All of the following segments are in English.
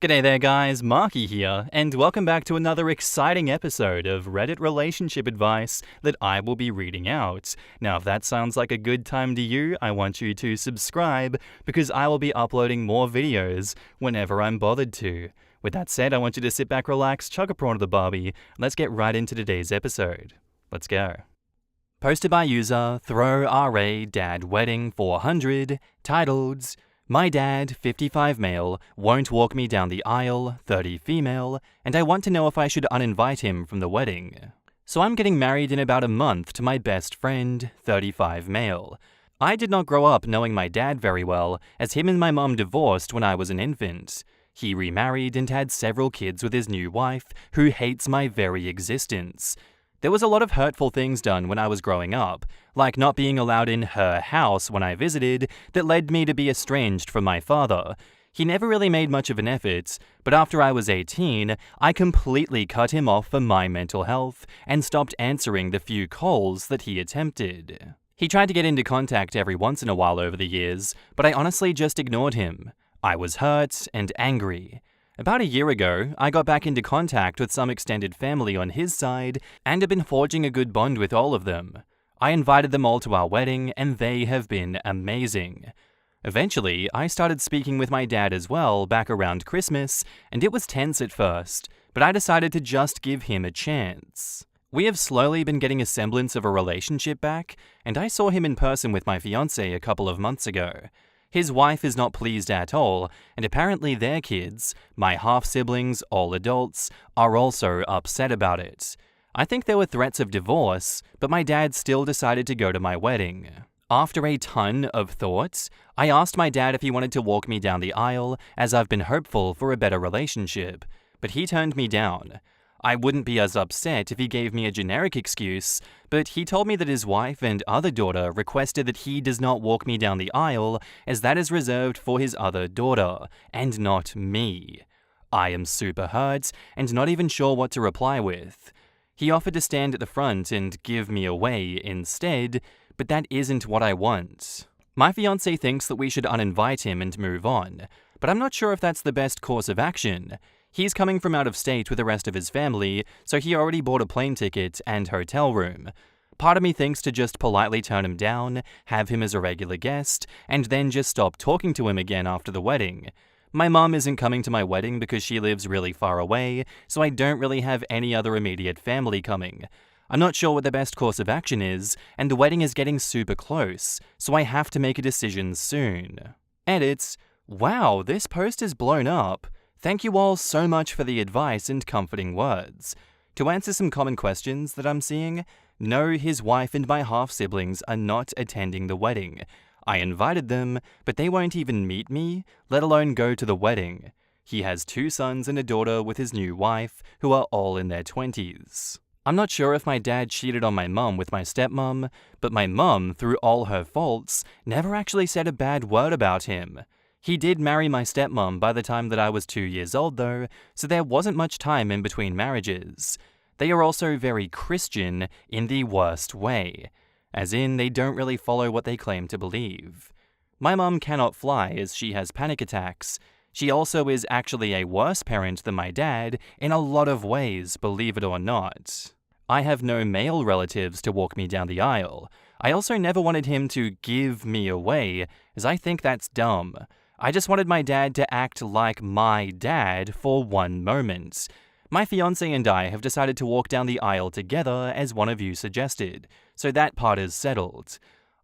G'day there guys, Marky here, and welcome back to another exciting episode of Reddit relationship advice that I will be reading out. Now if that sounds like a good time to you, I want you to subscribe because I will be uploading more videos whenever I'm bothered to. With that said, I want you to sit back, relax, chug a prawn to the Barbie, let's get right into today's episode. Let's go. Posted by user ThrowRA-Dad-Wedding400, titled, My dad, 55 male, won't walk me down the aisle, 30 female, and I want to know if I should uninvite him from the wedding. So I'm getting married in about a month to my best friend, 35 male. I did not grow up knowing my dad very well, as him and my mom divorced when I was an infant. He remarried and had several kids with his new wife, who hates my very existence. There was a lot of hurtful things done when I was growing up, like not being allowed in her house when I visited, that led me to be estranged from my father. He never really made much of an effort, but after I was 18, I completely cut him off for my mental health and stopped answering the few calls that he attempted. He tried to get into contact every once in a while over the years, but I honestly just ignored him. I was hurt and angry. About a year ago, I got back into contact with some extended family on his side and have been forging a good bond with all of them. I invited them all to our wedding and they have been amazing. Eventually, I started speaking with my dad as well back around Christmas, and it was tense at first, but I decided to just give him a chance. We have slowly been getting a semblance of a relationship back, and I saw him in person with my fiancé a couple of months ago. His wife is not pleased at all, and apparently their kids, my half-siblings, all adults, are also upset about it. I think there were threats of divorce, but my dad still decided to go to my wedding. After a ton of thought, I asked my dad if he wanted to walk me down the aisle, as I've been hopeful for a better relationship, but he turned me down. I wouldn't be as upset if he gave me a generic excuse, but he told me that his wife and other daughter requested that he does not walk me down the aisle, as that is reserved for his other daughter, and not me. I am super hurt, and not even sure what to reply with. He offered to stand at the front and give me away instead, but that isn't what I want. My fiancé thinks that we should uninvite him and move on, but I'm not sure if that's the best course of action. He's coming from out of state with the rest of his family, so he already bought a plane ticket and hotel room. Part of me thinks to just politely turn him down, have him as a regular guest, and then just stop talking to him again after the wedding. My mom isn't coming to my wedding because she lives really far away, so I don't really have any other immediate family coming. I'm not sure what the best course of action is, and the wedding is getting super close, so I have to make a decision soon. Edits. Wow, this post is blown up. Thank you all so much for the advice and comforting words. To answer some common questions that I'm seeing, no, his wife and my half-siblings are not attending the wedding. I invited them, but they won't even meet me, let alone go to the wedding. He has 2 sons and a daughter with his new wife, who are all in their 20s. I'm not sure if my dad cheated on my mum with my stepmom, but my mum, through all her faults, never actually said a bad word about him. He did marry my stepmom by the time that I was 2 years old though, so there wasn't much time in between marriages. They are also very Christian in the worst way, as in they don't really follow what they claim to believe. My mum cannot fly as she has panic attacks. She also is actually a worse parent than my dad in a lot of ways, believe it or not. I have no male relatives to walk me down the aisle. I also never wanted him to give me away, as I think that's dumb. I just wanted my dad to act like my dad for one moment. My fiancé and I have decided to walk down the aisle together as one of you suggested, so that part is settled.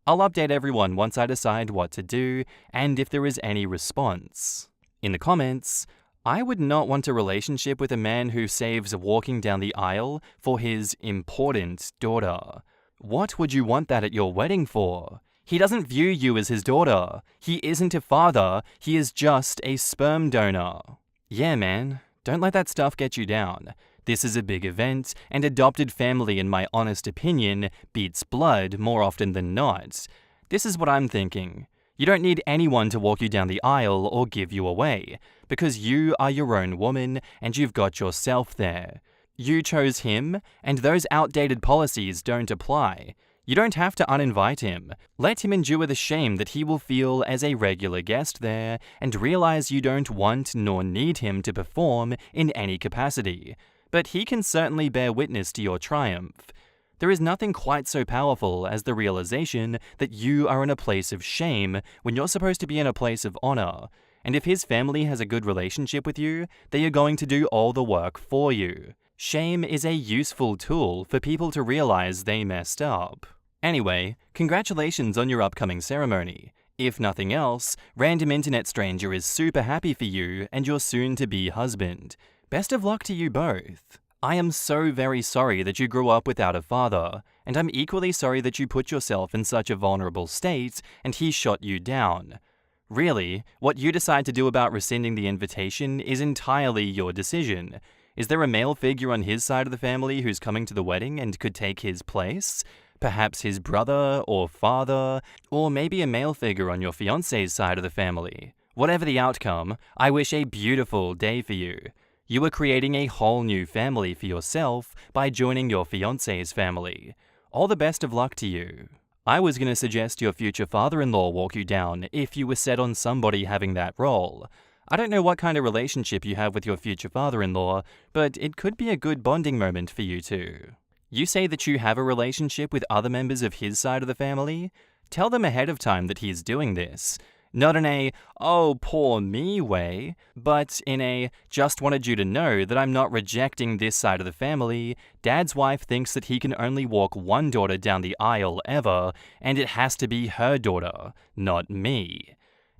I'll update everyone once I decide what to do and if there is any response. In the comments, I would not want a relationship with a man who saves walking down the aisle for his important daughter. What would you want that at your wedding for? He doesn't view you as his daughter. He isn't a father. He is just a sperm donor. Yeah, man. Don't let that stuff get you down. This is a big event, and adopted family, in my honest opinion, beats blood more often than not. This is what I'm thinking. You don't need anyone to walk you down the aisle or give you away, because you are your own woman and you've got yourself there. You chose him, and those outdated policies don't apply. You don't have to uninvite him. Let him endure the shame that he will feel as a regular guest there, and realize you don't want nor need him to perform in any capacity. But he can certainly bear witness to your triumph. There is nothing quite so powerful as the realization that you are in a place of shame when you're supposed to be in a place of honor. And if his family has a good relationship with you, they are going to do all the work for you. Shame is a useful tool for people to realize they messed up. Anyway, congratulations on your upcoming ceremony. If nothing else, random internet stranger is super happy for you and your soon-to-be husband. Best of luck to you both. I am so very sorry that you grew up without a father, and I'm equally sorry that you put yourself in such a vulnerable state and he shot you down. Really, what you decide to do about rescinding the invitation is entirely your decision. Is there a male figure on his side of the family who's coming to the wedding and could take his place? Perhaps his brother or father, or maybe a male figure on your fiancé's side of the family. Whatever the outcome, I wish a beautiful day for you. You are creating a whole new family for yourself by joining your fiancé's family. All the best of luck to you. I was going to suggest your future father-in-law walk you down if you were set on somebody having that role. I don't know what kind of relationship you have with your future father-in-law, but it could be a good bonding moment for you two. You say that you have a relationship with other members of his side of the family? Tell them ahead of time that he's doing this. Not in a, oh, poor me way, but in a, just wanted you to know that I'm not rejecting this side of the family. Dad's wife thinks that he can only walk one daughter down the aisle ever, and it has to be her daughter, not me.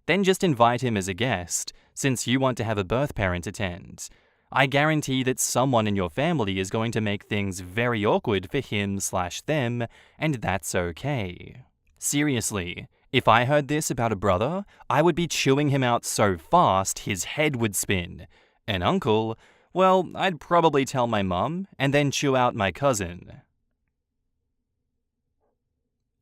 Then just invite him as a guest, since you want to have a birth parent attend. I guarantee that someone in your family is going to make things very awkward for him/them, and that's okay. Seriously, if I heard this about a brother, I would be chewing him out so fast his head would spin. An uncle, well, I'd probably tell my mum, and then chew out my cousin.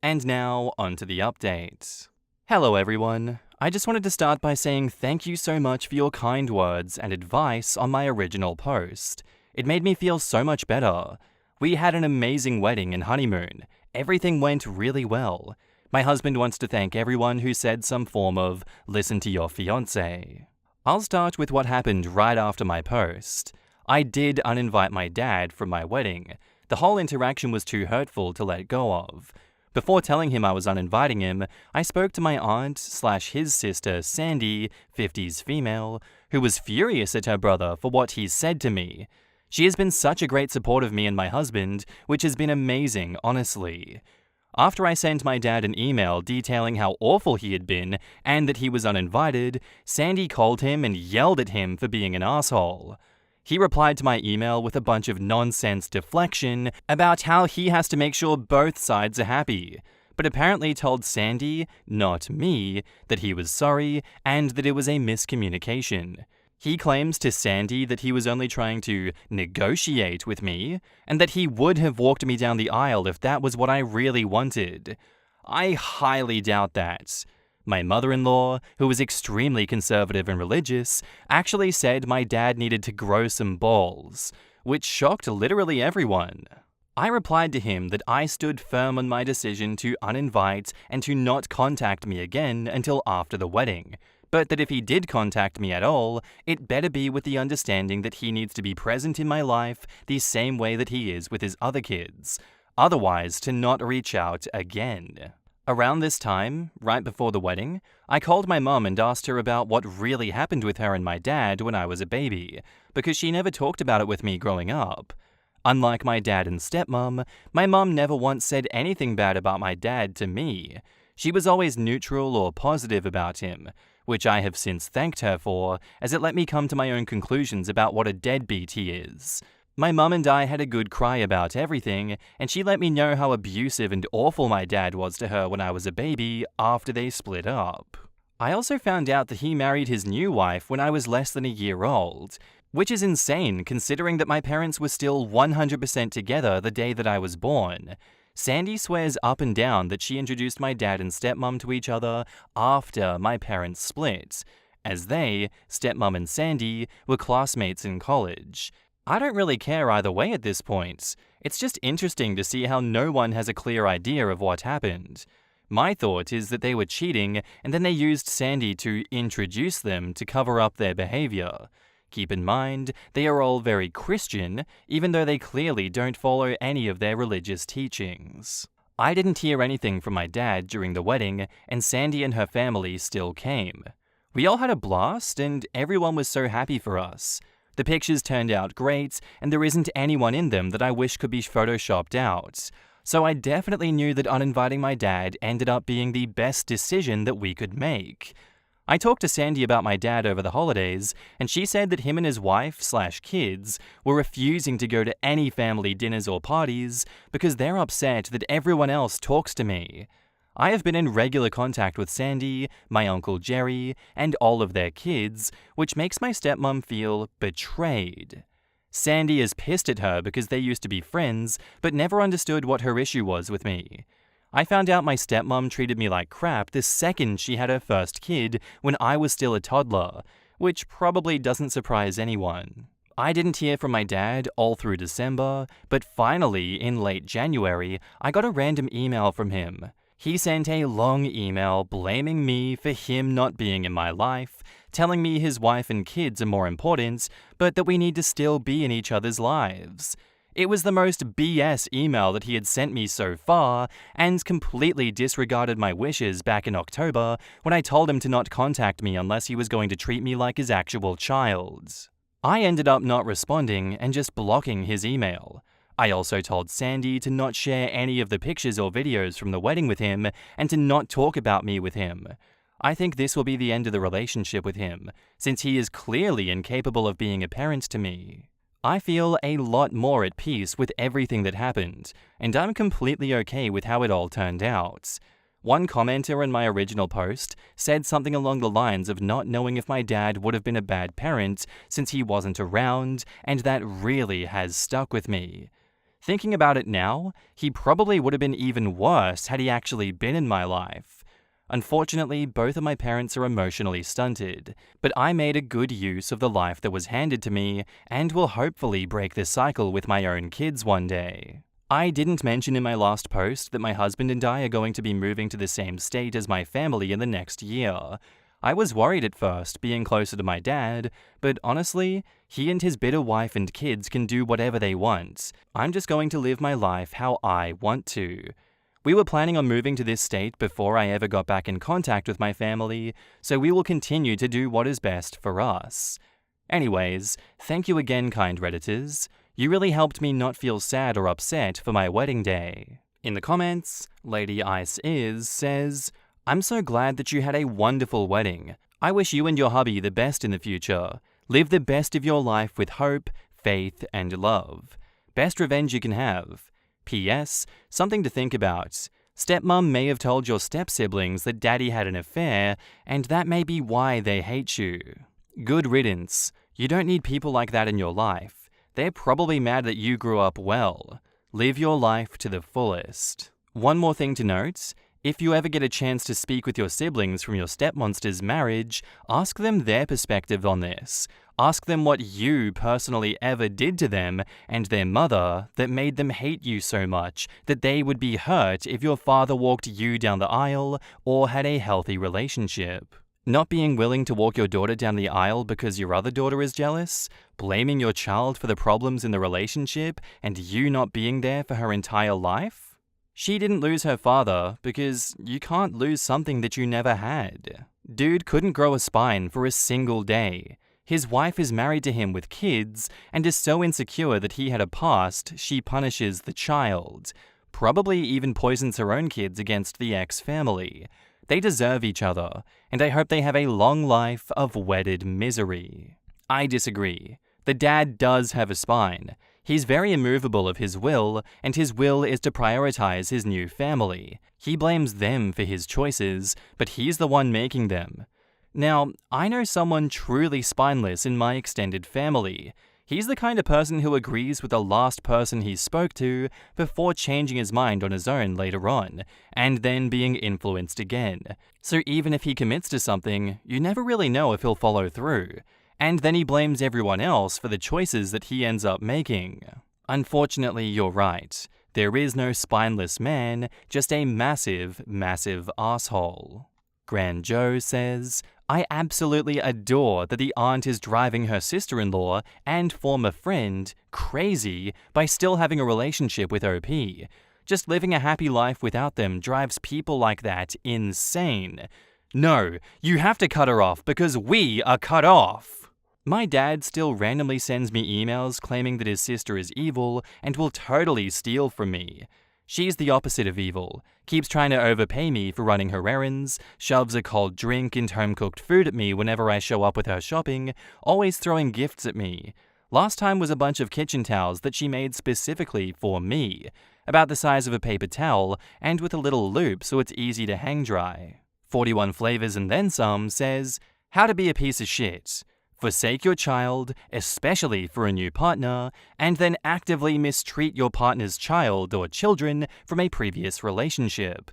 And now, onto the update. Hello everyone. I just wanted to start by saying thank you so much for your kind words and advice on my original post. It made me feel so much better. We had an amazing wedding and honeymoon. Everything went really well. My husband wants to thank everyone who said some form of listen to your fiancé. I'll start with what happened right after my post. I did uninvite my dad from my wedding. The whole interaction was too hurtful to let go of. Before telling him I was uninviting him, I spoke to my aunt/his sister, Sandy, 50s female, who was furious at her brother for what he said to me. She has been such a great support of me and my husband, which has been amazing, honestly. After I sent my dad an email detailing how awful he had been and that he was uninvited, Sandy called him and yelled at him for being an asshole. He replied to my email with a bunch of nonsense deflection about how he has to make sure both sides are happy, but apparently told Sandy, not me, that he was sorry and that it was a miscommunication. He claims to Sandy that he was only trying to negotiate with me, and that he would have walked me down the aisle if that was what I really wanted. I highly doubt that. My mother-in-law, who was extremely conservative and religious, actually said my dad needed to grow some balls, which shocked literally everyone. I replied to him that I stood firm on my decision to uninvite and to not contact me again until after the wedding, but that if he did contact me at all, it better be with the understanding that he needs to be present in my life the same way that he is with his other kids, otherwise to not reach out again. Around this time, right before the wedding, I called my mum and asked her about what really happened with her and my dad when I was a baby, because she never talked about it with me growing up. Unlike my dad and stepmom, my mum never once said anything bad about my dad to me. She was always neutral or positive about him, which I have since thanked her for, as it let me come to my own conclusions about what a deadbeat he is. My mum and I had a good cry about everything, and she let me know how abusive and awful my dad was to her when I was a baby after they split up. I also found out that he married his new wife when I was less than a year old, which is insane considering that my parents were still 100% together the day that I was born. Sandy swears up and down that she introduced my dad and stepmom to each other after my parents split, as they, stepmom and Sandy, were classmates in college. I don't really care either way at this point. It's just interesting to see how no one has a clear idea of what happened. My thought is that they were cheating and then they used Sandy to introduce them to cover up their behavior. Keep in mind, they are all very Christian, even though they clearly don't follow any of their religious teachings. I didn't hear anything from my dad during the wedding, and Sandy and her family still came. We all had a blast, and everyone was so happy for us. The pictures turned out great, and there isn't anyone in them that I wish could be photoshopped out. So I definitely knew that uninviting my dad ended up being the best decision that we could make. I talked to Sandy about my dad over the holidays, and she said that him and his wife/kids were refusing to go to any family dinners or parties because they're upset that everyone else talks to me. I have been in regular contact with Sandy, my Uncle Jerry, and all of their kids, which makes my stepmom feel betrayed. Sandy is pissed at her because they used to be friends, but never understood what her issue was with me. I found out my stepmom treated me like crap the second she had her first kid when I was still a toddler, which probably doesn't surprise anyone. I didn't hear from my dad all through December, but finally, in late January, I got a random email from him. He sent a long email blaming me for him not being in my life, telling me his wife and kids are more important, but that we need to still be in each other's lives. It was the most BS email that he had sent me so far, and completely disregarded my wishes back in October when I told him to not contact me unless he was going to treat me like his actual child. I ended up not responding and just blocking his email. I also told Sandy to not share any of the pictures or videos from the wedding with him and to not talk about me with him. I think this will be the end of the relationship with him, since he is clearly incapable of being a parent to me. I feel a lot more at peace with everything that happened, and I'm completely okay with how it all turned out. One commenter in my original post said something along the lines of not knowing if my dad would have been a bad parent since he wasn't around, and that really has stuck with me. Thinking about it now, he probably would have been even worse had he actually been in my life. Unfortunately, both of my parents are emotionally stunted, but I made a good use of the life that was handed to me and will hopefully break this cycle with my own kids one day. I didn't mention in my last post that my husband and I are going to be moving to the same state as my family in the next year. I was worried at first, being closer to my dad, but honestly, he and his bitter wife and kids can do whatever they want. I'm just going to live my life how I want to. We were planning on moving to this state before I ever got back in contact with my family, so we will continue to do what is best for us. Anyways, thank you again, kind Redditors. You really helped me not feel sad or upset for my wedding day. In the comments, Lady Ice Is says, "I'm so glad that you had a wonderful wedding. I wish you and your hubby the best in the future. Live the best of your life with hope, faith, and love. Best revenge you can have. P.S. Something to think about. Stepmom may have told your step-siblings that daddy had an affair, and that may be why they hate you. Good riddance. You don't need people like that in your life. They're probably mad that you grew up well. Live your life to the fullest." One more thing to note. If you ever get a chance to speak with your siblings from your stepmonster's marriage, ask them their perspective on this. Ask them what you personally ever did to them and their mother that made them hate you so much that they would be hurt if your father walked you down the aisle or had a healthy relationship. Not being willing to walk your daughter down the aisle because your other daughter is jealous, blaming your child for the problems in the relationship, and you not being there for her entire life? She didn't lose her father because you can't lose something that you never had. Dude couldn't grow a spine for a single day. His wife is married to him with kids and is so insecure that he had a past, she punishes the child. Probably even poisons her own kids against the ex-family. They deserve each other, and I hope they have a long life of wedded misery. I disagree. The dad does have a spine. He's very immovable of his will, and his will is to prioritize his new family. He blames them for his choices, but he's the one making them. Now, I know someone truly spineless in my extended family. He's the kind of person who agrees with the last person he spoke to before changing his mind on his own later on, and then being influenced again. So even if he commits to something, you never really know if he'll follow through. and then he blames everyone else for the choices that he ends up making. Unfortunately, you're right. There is no spineless man, just a massive, massive asshole. Grand Joe says, I absolutely adore that the aunt is driving her sister-in-law and former friend crazy by still having a relationship with OP. Just living a happy life without them drives people like that insane. No, you have to cut her off because we are cut off. My dad still randomly sends me emails claiming that his sister is evil and will totally steal from me. She's the opposite of evil, keeps trying to overpay me for running her errands, shoves a cold drink and home-cooked food at me whenever I show up with her shopping, always throwing gifts at me. Last time was a bunch of kitchen towels that she made specifically for me, about the size of a paper towel and with a little loop so it's easy to hang dry. 41 Flavors and Then Some says, how to be a piece of shit. Forsake your child, especially for a new partner, and then actively mistreat your partner's child or children from a previous relationship.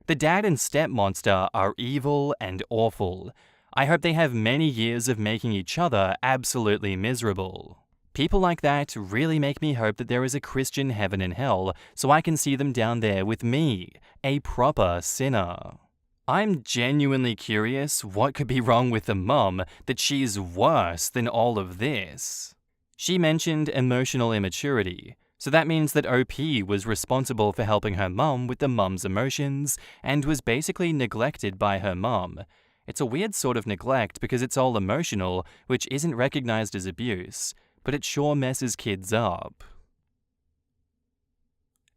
The dad and step monster are evil and awful. I hope they have many years of making each other absolutely miserable. People like that really make me hope that there is a Christian heaven and hell so I can see them down there with me, a proper sinner. I'm genuinely curious what could be wrong with the mum that she's worse than all of this. She mentioned emotional immaturity, so that means that OP was responsible for helping her mum with the mum's emotions and was basically neglected by her mum. It's a weird sort of neglect because it's all emotional, which isn't recognized as abuse, but it sure messes kids up.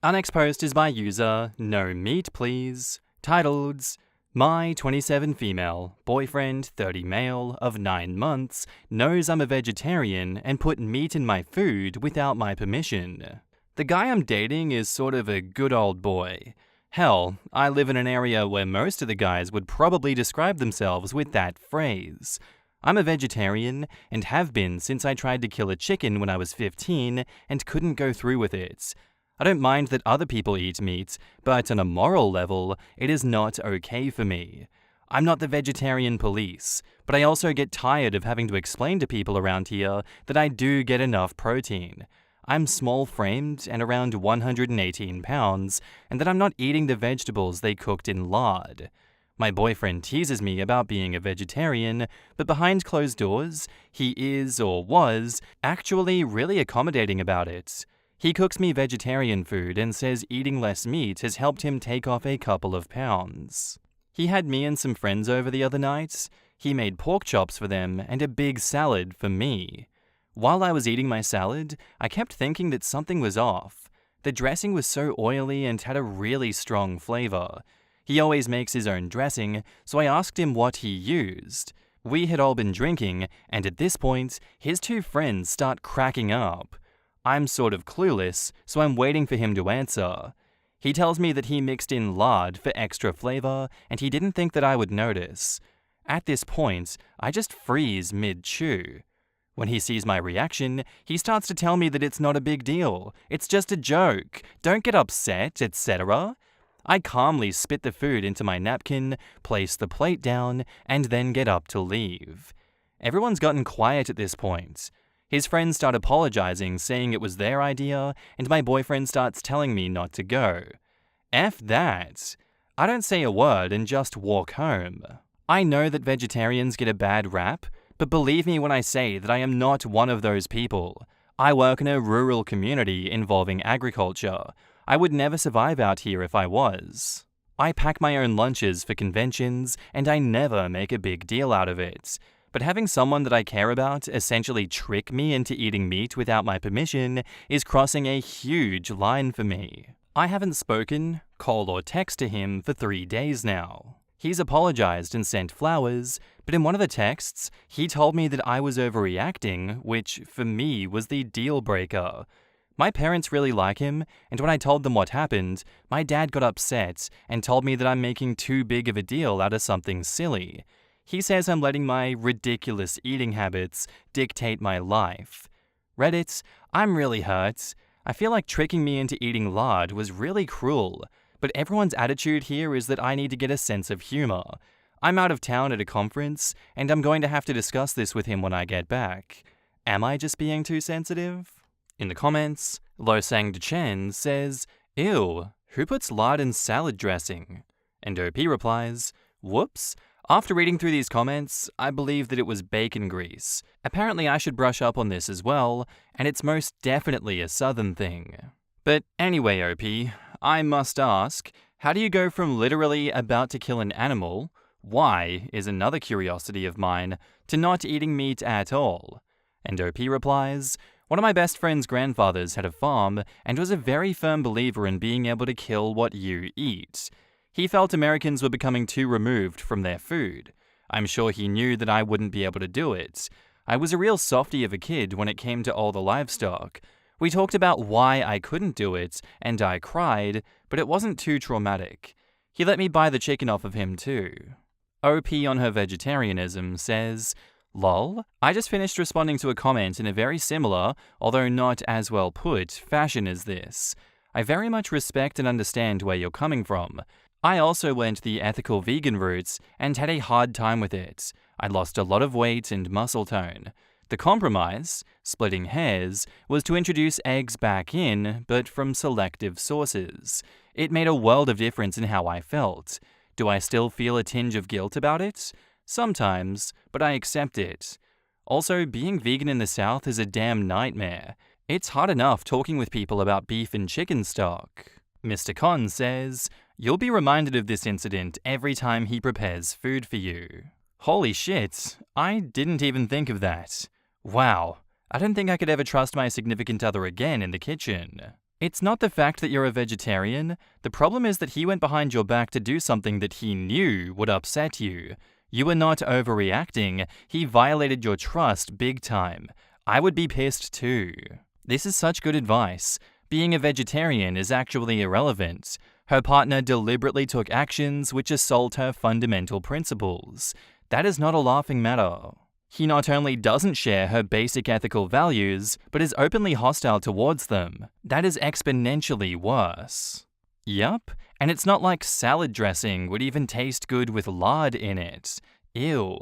Our next post is by user No Meat Please, titled, My 27 female, boyfriend 30 male, of 9 months, knows I'm a vegetarian and put meat in my food without my permission. The guy I'm dating is sort of a good old boy. Hell, I live in an area where most of the guys would probably describe themselves with that phrase. I'm a vegetarian and have been since I tried to kill a chicken when I was 15 and couldn't go through with it. I don't mind that other people eat meat, but on a moral level, it is not okay for me. I'm not the vegetarian police, but I also get tired of having to explain to people around here that I do get enough protein. I'm small-framed and around 118 pounds, and that I'm not eating the vegetables they cooked in lard. My boyfriend teases me about being a vegetarian, but behind closed doors, he is, or was, actually really accommodating about it. He cooks me vegetarian food and says eating less meat has helped him take off a couple of pounds. He had me and some friends over the other night. He made pork chops for them and a big salad for me. While I was eating my salad, I kept thinking that something was off. The dressing was so oily and had a really strong flavor. He always makes his own dressing, so I asked him what he used. We had all been drinking, and at this point, his 2 friends start cracking up. I'm sort of clueless, so I'm waiting for him to answer. He tells me that he mixed in lard for extra flavor, and he didn't think that I would notice. At this point, I just freeze mid-chew. When he sees my reaction, he starts to tell me that it's not a big deal. It's just a joke. Don't get upset, etc. I calmly spit the food into my napkin, place the plate down, and then get up to leave. Everyone's gotten quiet at this point. His friends start apologizing, saying it was their idea, and my boyfriend starts telling me not to go. F that. I don't say a word and just walk home. I know that vegetarians get a bad rap, but believe me when I say that I am not one of those people. I work in a rural community involving agriculture. I would never survive out here if I was. I pack my own lunches for conventions, and I never make a big deal out of it. But having someone that I care about essentially trick me into eating meat without my permission is crossing a huge line for me. I haven't spoken, called or texted to him for 3 days now. He's apologized and sent flowers, but in one of the texts, he told me that I was overreacting, which for me was the deal breaker. My parents really like him, and when I told them what happened, my dad got upset and told me that I'm making too big of a deal out of something silly. He says I'm letting my ridiculous eating habits dictate my life. Reddit, I'm really hurt. I feel like tricking me into eating lard was really cruel, but everyone's attitude here is that I need to get a sense of humor. I'm out of town at a conference, and I'm going to have to discuss this with him when I get back. Am I just being too sensitive? In the comments, Losang Dechen says, "Ew, who puts lard in salad dressing?" And OP replies, "Whoops. After reading through these comments, I believe that it was bacon grease. Apparently I should brush up on this as well, and it's most definitely a southern thing." But anyway, OP, I must ask, how do you go from literally about to kill an animal, why is another curiosity of mine, to not eating meat at all? And OP replies, "One of my best friend's grandfathers had a farm and was a very firm believer in being able to kill what you eat. He felt Americans were becoming too removed from their food. I'm sure he knew that I wouldn't be able to do it. I was a real softie of a kid when it came to all the livestock. We talked about why I couldn't do it, and I cried, but it wasn't too traumatic. He let me buy the chicken off of him too." OP on her vegetarianism says, "Lol, I just finished responding to a comment in a very similar, although not as well put, fashion as this. I very much respect and understand where you're coming from. I also went the ethical vegan route and had a hard time with it. I lost a lot of weight and muscle tone. The compromise, splitting hairs, was to introduce eggs back in, but from selective sources. It made a world of difference in how I felt. Do I still feel a tinge of guilt about it? Sometimes, but I accept it. Also, being vegan in the South is a damn nightmare. It's hard enough talking with people about beef and chicken stock." Mr. Con says, "You'll be reminded of this incident every time he prepares food for you." Holy shit, I didn't even think of that. Wow, I don't think I could ever trust my significant other again in the kitchen. It's not the fact that you're a vegetarian. The problem is that he went behind your back to do something that he knew would upset you. You were not overreacting. He violated your trust big time. I would be pissed too. This is such good advice. Being a vegetarian is actually irrelevant. Her partner deliberately took actions which assault her fundamental principles. That is not a laughing matter. He not only doesn't share her basic ethical values, but is openly hostile towards them. That is exponentially worse. Yup, and it's not like salad dressing would even taste good with lard in it. Ew.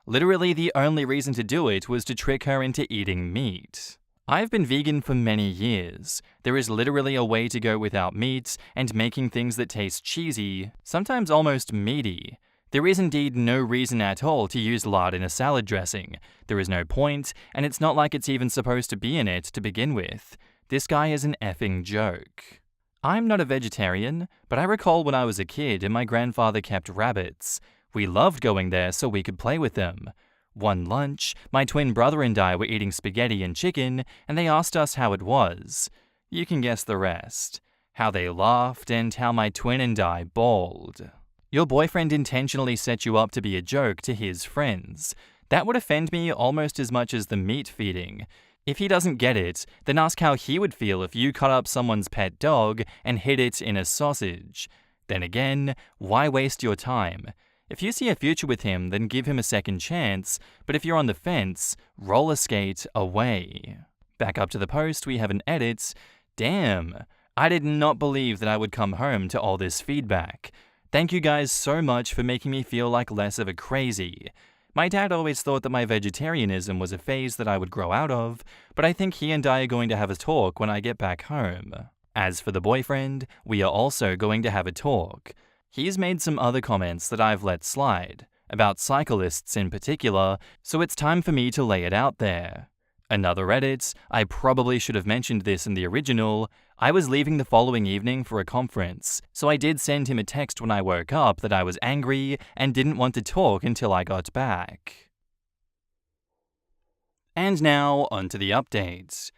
Literally the only reason to do it was to trick her into eating meat. I've been vegan for many years. There is literally a way to go without meat and making things that taste cheesy, sometimes almost meaty. There is indeed no reason at all to use lard in a salad dressing. There is no point, and it's not like it's even supposed to be in it to begin with. This guy is an effing joke. I'm not a vegetarian, but I recall when I was a kid and my grandfather kept rabbits. We loved going there so we could play with them. One lunch, my twin brother and I were eating spaghetti and chicken, and they asked us how it was. You can guess the rest. How they laughed and how my twin and I bawled. Your boyfriend intentionally set you up to be a joke to his friends. That would offend me almost as much as the meat feeding. If he doesn't get it, then ask how he would feel if you cut up someone's pet dog and hid it in a sausage. Then again, why waste your time? If you see a future with him, then give him a second chance, but if you're on the fence, roller skate away. Back up to the post, we have an edit. Damn, I did not believe that I would come home to all this feedback. Thank you guys so much for making me feel like less of a crazy. My dad always thought that my vegetarianism was a phase that I would grow out of, but I think he and I are going to have a talk when I get back home. As for the boyfriend, we are also going to have a talk. He's made some other comments that I've let slide, about cyclists in particular, so it's time for me to lay it out there. Another edit, I probably should have mentioned this in the original. I was leaving the following evening for a conference, so I did send him a text when I woke up that I was angry and didn't want to talk until I got back. And now, onto the updates.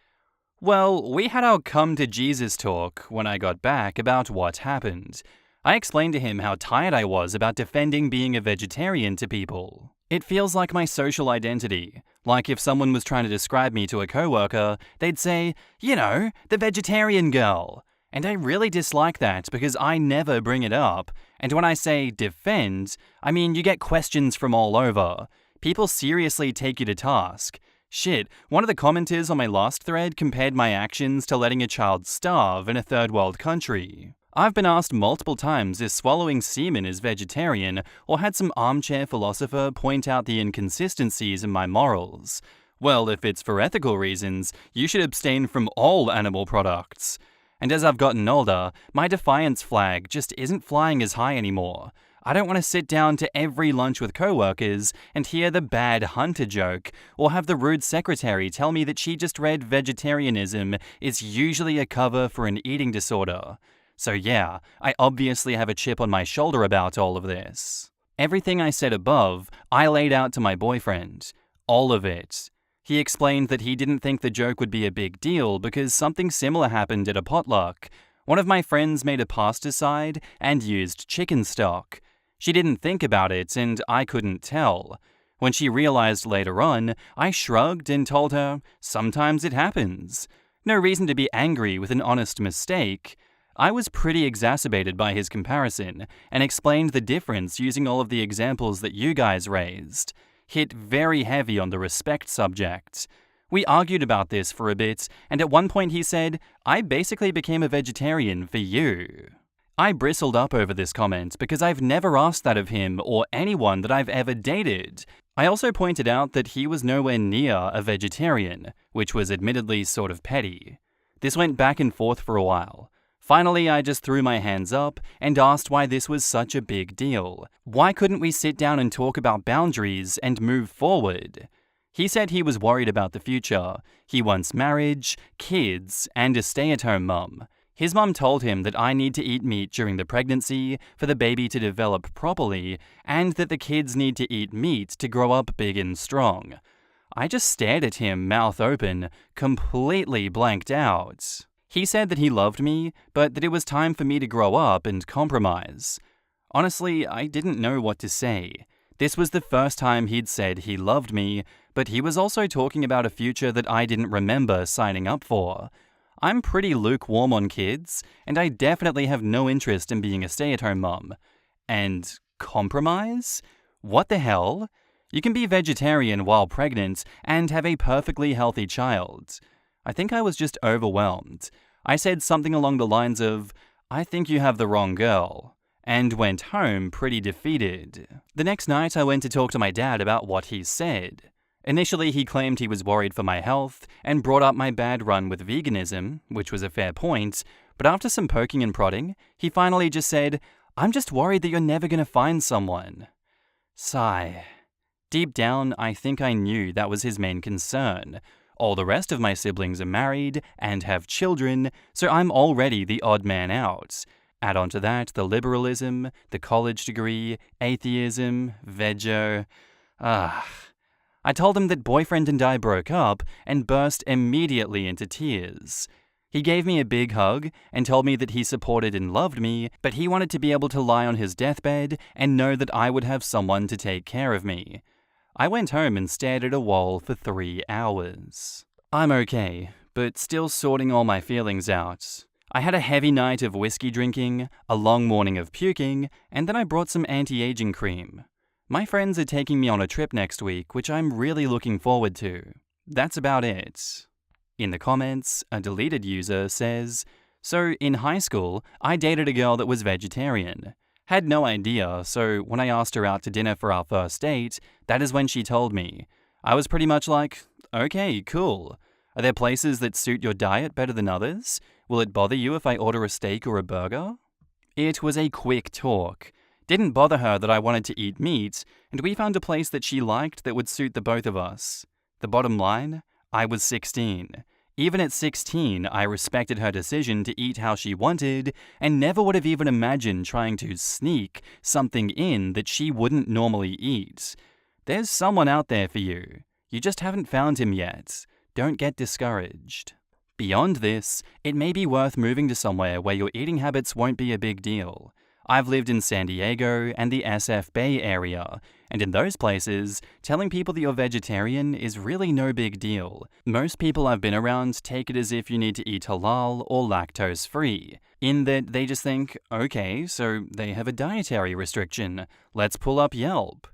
Well, we had our come to Jesus talk when I got back about what happened. I explained to him how tired I was about defending being a vegetarian to people. It feels like my social identity. Like if someone was trying to describe me to a coworker, they'd say, you know, the vegetarian girl. And I really dislike that because I never bring it up. And when I say defend, I mean you get questions from all over. People seriously take you to task. Shit, one of the commenters on my last thread compared my actions to letting a child starve in a third world country. I've been asked multiple times if swallowing semen is vegetarian, or had some armchair philosopher point out the inconsistencies in my morals. Well, if it's for ethical reasons, you should abstain from all animal products. And as I've gotten older, my defiance flag just isn't flying as high anymore. I don't want to sit down to every lunch with coworkers and hear the bad hunter joke, or have the rude secretary tell me that she just read vegetarianism is usually a cover for an eating disorder. So yeah, I obviously have a chip on my shoulder about all of this. Everything I said above, I laid out to my boyfriend. All of it. He explained that he didn't think the joke would be a big deal because something similar happened at a potluck. One of my friends made a pasta side and used chicken stock. She didn't think about it and I couldn't tell. When she realized later on, I shrugged and told her, sometimes it happens. No reason to be angry with an honest mistake. I was pretty exacerbated by his comparison and explained the difference using all of the examples that you guys raised. Hit very heavy on the respect subject. We argued about this for a bit, and at one point he said, I basically became a vegetarian for you. I bristled up over this comment because I've never asked that of him or anyone that I've ever dated. I also pointed out that he was nowhere near a vegetarian, which was admittedly sort of petty. This went back and forth for a while. Finally, I just threw my hands up and asked why this was such a big deal. Why couldn't we sit down and talk about boundaries and move forward? He said he was worried about the future. He wants marriage, kids, and a stay-at-home mum. His mum told him that I need to eat meat during the pregnancy for the baby to develop properly, and that the kids need to eat meat to grow up big and strong. I just stared at him, mouth open, completely blanked out. He said that he loved me, but that it was time for me to grow up and compromise. Honestly, I didn't know what to say. This was the first time he'd said he loved me, but he was also talking about a future that I didn't remember signing up for. I'm pretty lukewarm on kids, and I definitely have no interest in being a stay-at-home mum. And compromise? What the hell? You can be vegetarian while pregnant and have a perfectly healthy child. I think I was just overwhelmed. I said something along the lines of, I think you have the wrong girl, and went home pretty defeated. The next night I went to talk to my dad about what he said. Initially he claimed he was worried for my health and brought up my bad run with veganism, which was a fair point, but after some poking and prodding, he finally just said, I'm just worried that you're never going to find someone. Sigh. Deep down, I think I knew that was his main concern. All the rest of my siblings are married and have children, so I'm already the odd man out. Add on to that the liberalism, the college degree, atheism, veggie. I told him that boyfriend and I broke up and burst immediately into tears. He gave me a big hug and told me that he supported and loved me, but he wanted to be able to lie on his deathbed and know that I would have someone to take care of me. I went home and stared at a wall for 3 hours. I'm okay, but still sorting all my feelings out. I had a heavy night of whiskey drinking, a long morning of puking, and then I brought some anti-aging cream. My friends are taking me on a trip next week, which I'm really looking forward to. That's about it. In the comments, a deleted user says, so in high school, I dated a girl that was vegetarian. Had no idea, so when I asked her out to dinner for our first date, that is when she told me. I was pretty much like, okay, cool. Are there places that suit your diet better than others? Will it bother you if I order a steak or a burger? It was a quick talk. Didn't bother her that I wanted to eat meat, and we found a place that she liked that would suit the both of us. The bottom line? I was 16. Even at 16, I respected her decision to eat how she wanted and never would have even imagined trying to sneak something in that she wouldn't normally eat. There's someone out there for you. You just haven't found him yet. Don't get discouraged. Beyond this, it may be worth moving to somewhere where your eating habits won't be a big deal. I've lived in San Diego and the SF Bay area, and in those places, telling people that you're vegetarian is really no big deal. Most people I've been around take it as if you need to eat halal or lactose-free, in that they just think, okay, so they have a dietary restriction, let's pull up Yelp.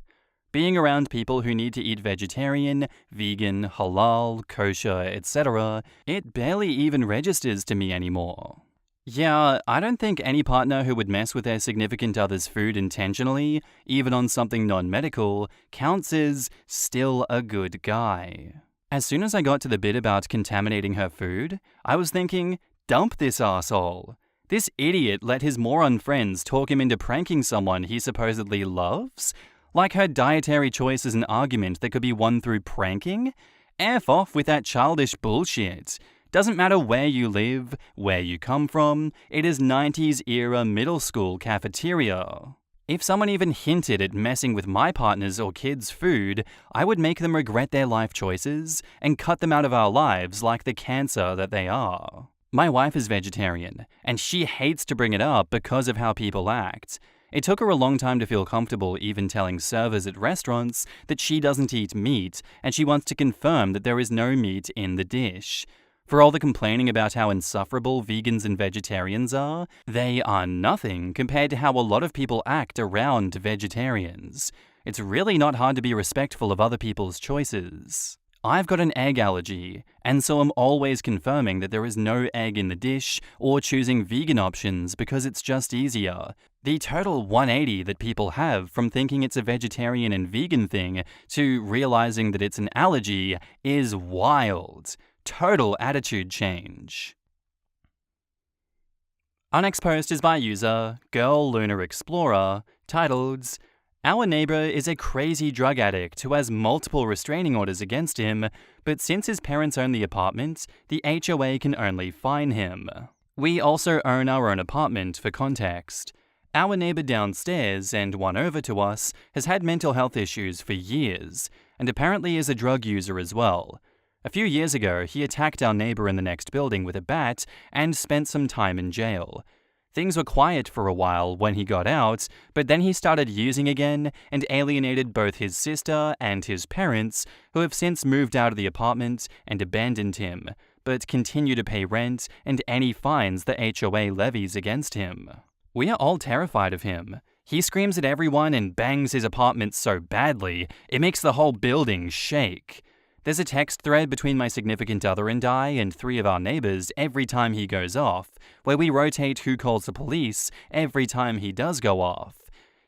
Being around people who need to eat vegetarian, vegan, halal, kosher, etc., it barely even registers to me anymore. Yeah, I don't think any partner who would mess with their significant other's food intentionally, even on something non-medical, counts as still a good guy. As soon as I got to the bit about contaminating her food, I was thinking, dump this asshole. This idiot let his moron friends talk him into pranking someone he supposedly loves? Like her dietary choice is an argument that could be won through pranking? F off with that childish bullshit. Doesn't matter where you live, where you come from, it is 90s era middle school cafeteria. If someone even hinted at messing with my partner's or kids' food, I would make them regret their life choices and cut them out of our lives like the cancer that they are. My wife is vegetarian, and she hates to bring it up because of how people act. It took her a long time to feel comfortable even telling servers at restaurants that she doesn't eat meat, and she wants to confirm that there is no meat in the dish. For all the complaining about how insufferable vegans and vegetarians are, they are nothing compared to how a lot of people act around vegetarians. It's really not hard to be respectful of other people's choices. I've got an egg allergy, and so I'm always confirming that there is no egg in the dish or choosing vegan options because it's just easier. The total 180 that people have from thinking it's a vegetarian and vegan thing to realizing that it's an allergy is wild. Total attitude change. Our next post is by user Girl Lunar Explorer, titled, "Our neighbor is a crazy drug addict who has multiple restraining orders against him, but since his parents own the apartment, the HOA can only fine him. We also own our own apartment for context. Our neighbor downstairs and one over to us has had mental health issues for years, and apparently is a drug user as well. A few years ago, he attacked our neighbor in the next building with a bat and spent some time in jail. Things were quiet for a while when he got out, but then he started using again and alienated both his sister and his parents, who have since moved out of the apartment and abandoned him, but continue to pay rent and any fines the HOA levies against him. We are all terrified of him. He screams at everyone and bangs his apartment so badly, it makes the whole building shake. There's a text thread between my significant other and I and 3 of our neighbors every time he goes off, where we rotate who calls the police every time he does go off.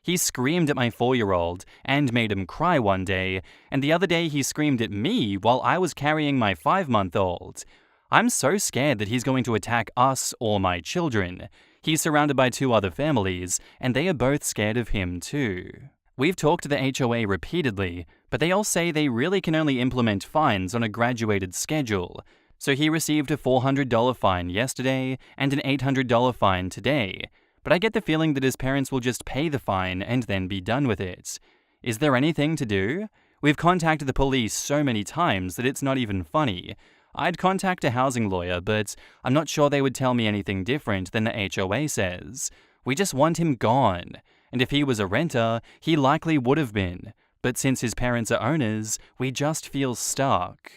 He screamed at my 4-year-old and made him cry one day, and the other day he screamed at me while I was carrying my 5-month-old. I'm so scared that he's going to attack us or my children. He's surrounded by 2 other families, and they are both scared of him too. We've talked to the HOA repeatedly, but they all say they really can only implement fines on a graduated schedule. So he received a $400 fine yesterday and an $800 fine today, but I get the feeling that his parents will just pay the fine and then be done with it. Is there anything to do? We've contacted the police so many times that it's not even funny. I'd contact a housing lawyer, but I'm not sure they would tell me anything different than the HOA says. We just want him gone. And if he was a renter, he likely would have been. But since his parents are owners, we just feel stuck.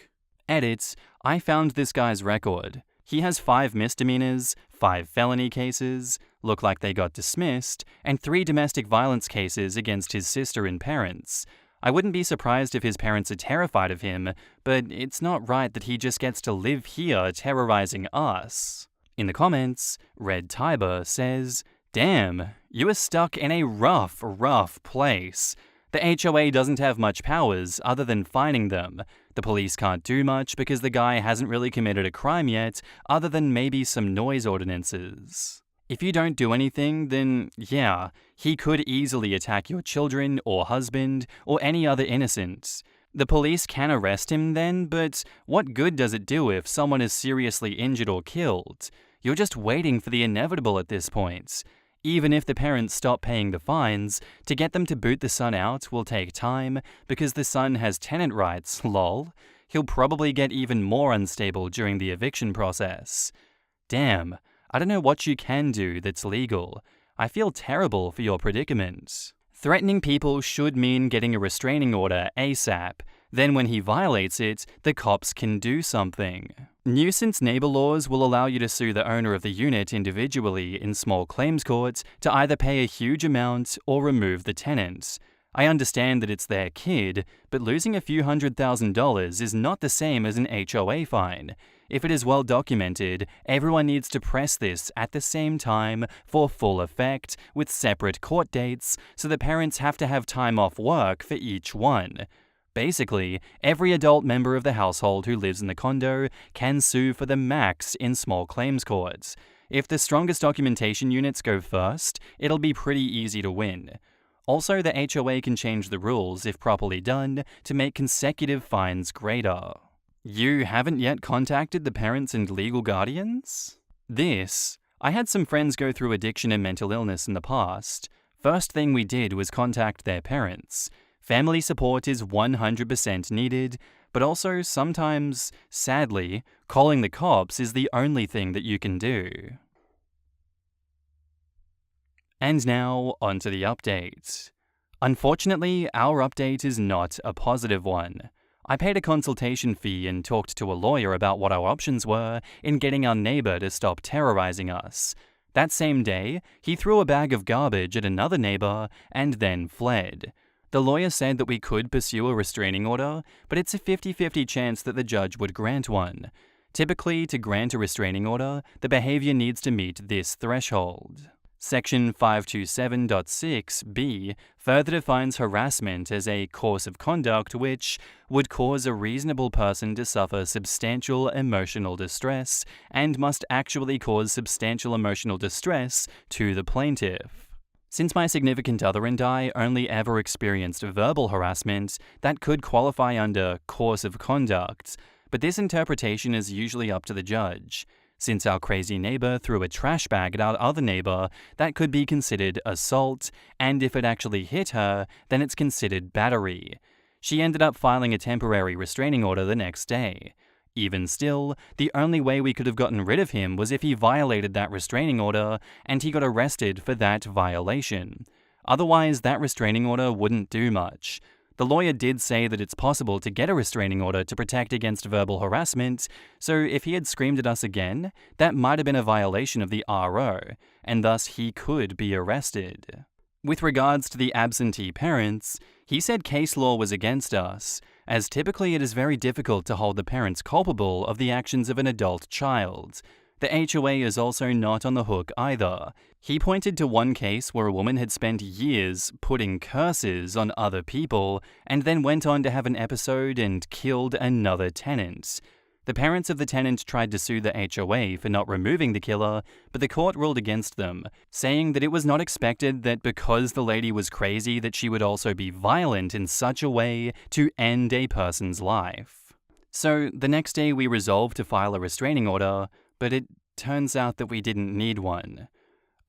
Edit, I found this guy's record. He has 5 misdemeanors, 5 felony cases, look like they got dismissed, and 3 domestic violence cases against his sister and parents. I wouldn't be surprised if his parents are terrified of him, but it's not right that he just gets to live here terrorizing us. In the comments, Red Tiber says, "Damn, you are stuck in a rough place. The HOA doesn't have much powers other than fining them. The police can't do much because the guy hasn't really committed a crime yet, other than maybe some noise ordinances. If you don't do anything, then yeah, he could easily attack your children or husband or any other innocent. The police can arrest him then, but what good does it do if someone is seriously injured or killed? You're just waiting for the inevitable at this point. Even if the parents stop paying the fines, to get them to boot the son out will take time because the son has tenant rights, lol. He'll probably get even more unstable during the eviction process. Damn, I don't know what you can do that's legal. I feel terrible for your predicament. Threatening people should mean getting a restraining order ASAP. Then when he violates it, the cops can do something. Nuisance neighbor laws will allow you to sue the owner of the unit individually in small claims courts to either pay a huge amount or remove the tenant. I understand that it's their kid, but losing a few $100,000 is not the same as an HOA fine. If it is well documented, everyone needs to press this at the same time for full effect with separate court dates, so the parents have to have time off work for each one. Basically, every adult member of the household who lives in the condo can sue for the max in small claims courts. If the strongest documentation units go first, it'll be pretty easy to win. Also, the HOA can change the rules, if properly done, to make consecutive fines greater. You haven't yet contacted the parents and legal guardians? I had some friends go through addiction and mental illness in the past. First thing we did was contact their parents. Family support is 100% needed, but also sometimes, sadly, calling the cops is the only thing that you can do. And now, onto the update. Unfortunately, our update is not a positive one. I paid a consultation fee and talked to a lawyer about what our options were in getting our neighbor to stop terrorizing us. That same day, he threw a bag of garbage at another neighbor and then fled. The lawyer said that we could pursue a restraining order, but it's a 50-50 chance that the judge would grant one. Typically, to grant a restraining order, the behavior needs to meet this threshold. Section 527.6b further defines harassment as a course of conduct which would cause a reasonable person to suffer substantial emotional distress and must actually cause substantial emotional distress to the plaintiff. Since my significant other and I only ever experienced verbal harassment, that could qualify under course of conduct, but this interpretation is usually up to the judge. Since our crazy neighbor threw a trash bag at our other neighbor, that could be considered assault, and if it actually hit her, then it's considered battery. She ended up filing a temporary restraining order the next day. Even still, the only way we could have gotten rid of him was if he violated that restraining order and he got arrested for that violation. Otherwise, that restraining order wouldn't do much. The lawyer did say that it's possible to get a restraining order to protect against verbal harassment, so if he had screamed at us again, that might have been a violation of the RO, and thus he could be arrested. With regards to the absentee parents, he said case law was against us, as typically it is very difficult to hold the parents culpable of the actions of an adult child. The HOA is also not on the hook either. He pointed to one case where a woman had spent years putting curses on other people and then went on to have an episode and killed another tenant. The parents of the tenant tried to sue the HOA for not removing the killer, but the court ruled against them, saying that it was not expected that because the lady was crazy that she would also be violent in such a way to end a person's life. So the next day we resolved to file a restraining order, but it turns out that we didn't need one.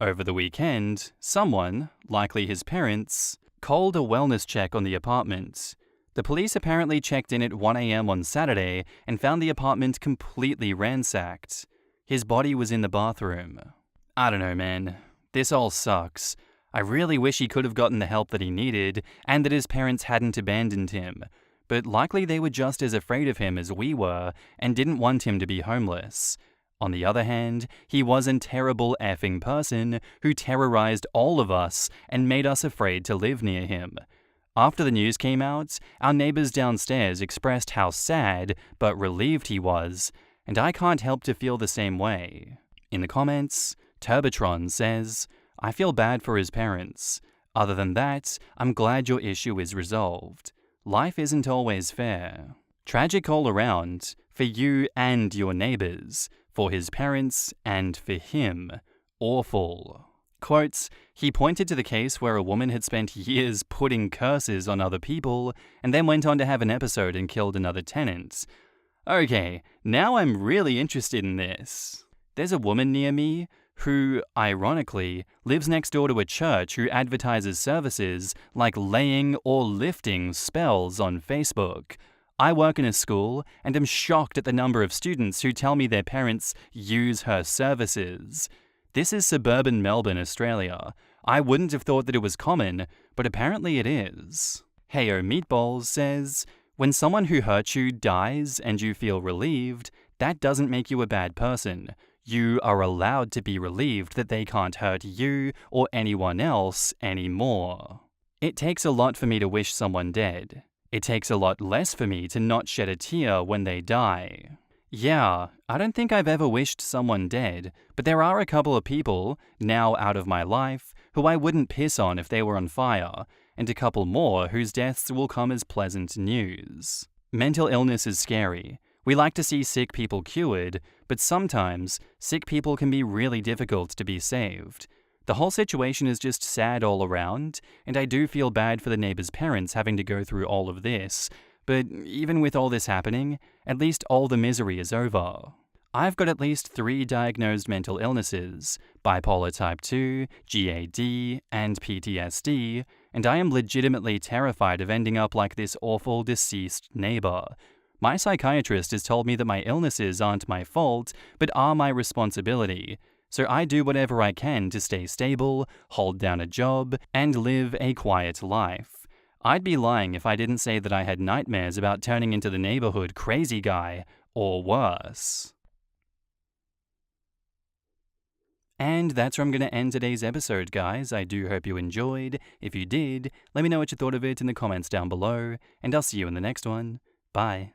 Over the weekend, someone, likely his parents, called a wellness check on the apartment. The police apparently checked in at 1 a.m. on Saturday and found the apartment completely ransacked. His body was in the bathroom. I don't know, man. This all sucks. I really wish he could have gotten the help that he needed and that his parents hadn't abandoned him. But likely they were just as afraid of him as we were and didn't want him to be homeless. On the other hand, he was a terrible effing person who terrorized all of us and made us afraid to live near him. After the news came out, our neighbors downstairs expressed how sad but relieved he was, and I can't help to feel the same way. In the comments, Turbatron says, "I feel bad for his parents. Other than that, I'm glad your issue is resolved. Life isn't always fair. Tragic all around, for you and your neighbors, for his parents and for him. Awful." Quotes, he pointed to the case where a woman had spent years putting curses on other people and then went on to have an episode and killed another tenant. Okay, now I'm really interested in this. There's a woman near me who, ironically, lives next door to a church who advertises services like laying or lifting spells on Facebook. I work in a school and am shocked at the number of students who tell me their parents use her services. This is suburban Melbourne, Australia. I wouldn't have thought that it was common, but apparently it is. Heyo Meatballs says, "When someone who hurt you dies and you feel relieved, that doesn't make you a bad person. You are allowed to be relieved that they can't hurt you or anyone else anymore." It takes a lot for me to wish someone dead. It takes a lot less for me to not shed a tear when they die. Yeah, I don't think I've ever wished someone dead, but there are a couple of people, now out of my life, who I wouldn't piss on if they were on fire, and a couple more whose deaths will come as pleasant news. Mental illness is scary. We like to see sick people cured, but sometimes sick people can be really difficult to be saved. The whole situation is just sad all around, and I do feel bad for the neighbor's parents having to go through all of this, but even with all this happening, at least all the misery is over. I've got at least 3 diagnosed mental illnesses, bipolar type 2, GAD, and PTSD, and I am legitimately terrified of ending up like this awful deceased neighbor. My psychiatrist has told me that my illnesses aren't my fault, but are my responsibility, so I do whatever I can to stay stable, hold down a job, and live a quiet life. I'd be lying if I didn't say that I had nightmares about turning into the neighborhood crazy guy, or worse. And that's where I'm going to end today's episode, guys. I do hope you enjoyed. If you did, let me know what you thought of it in the comments down below, and I'll see you in the next one. Bye.